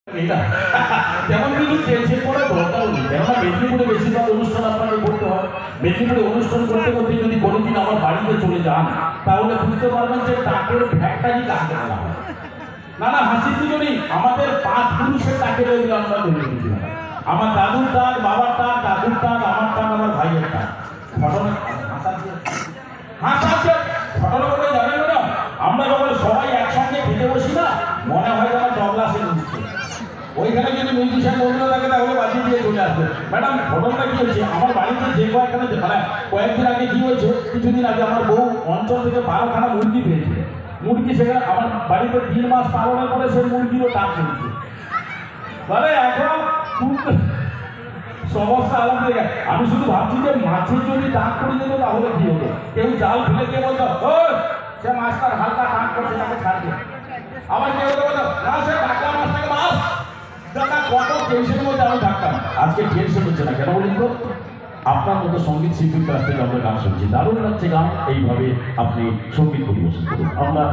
তেমন কিছু টেনশন করার দরকার নেই, কেননা মেদিনীপুরে বেশিরভাগ অনুষ্ঠান আপনাকে করতে হয়। মেদিনীপুরে অনুষ্ঠান করতে করতে যদি কোনোদিন আমার বাড়িতে চলে যান তাহলে বুঝতে পারবেন যে টাকের ফ্যাক্টরি কাকে বলা হয়। না হাসির দুজনই আমাদের 5 পুরুষের টাকের ওইগুলো আমরা ধরে নিয়েছিলাম। আমার দাদুর টাক, বাবার টাক, দাদুর টাক, আমার টাক, আমার ভাইয়ের টাক। ঘটনা হাসাচ্ছে ঘটনা করে জানেন না, আমরা যখন সবাই একসঙ্গে খেতে বসি না, মনে হয় যেন তবলা সে নিচ্ছে। ওইখানে যদি মিউজিশিয়ান বন্ধুরা থাকে তাহলে বাজি দিয়ে চলে আসবে। ম্যাডাম ঘটনাটা কি হয়েছে, আমার বাড়িতে যে কয়েকখানে মানে কয়েকদিন আগে কি হয়েছে, কিছুদিন আগে আমার বউ অঞ্চল থেকে 12খানা মুরগি পেয়েছিল। মুরগি সেখানে আমার বাড়িতে 3 মাস পালনের পরে সেই মুরগিরও টাক শুনছে। মানে এখন সমস্যা আলাদা। আমি শুধু ভাবছি যে মাছের যদি টাক করে দিত তাহলে কি হতো। কেউ জাল ফেলে দিয়ে বলতো ও সে মাছটার হালকা টাক করছে তাকে ছাড়বে। আবার কেউ বলতো না সে টাকা মাছটাকে মাছ। কত টেনশনের মধ্যে আমি থাকতাম, আজকে টেনশন হচ্ছে না কেন বলুন তো? আপনার মতো সঙ্গীত শিল্পীর কাছ থেকে আমরা গান শুনছি, দারুণ লাগছে গান। এইভাবে আপনি সঙ্গীত পরিবেশন করুন। আমরা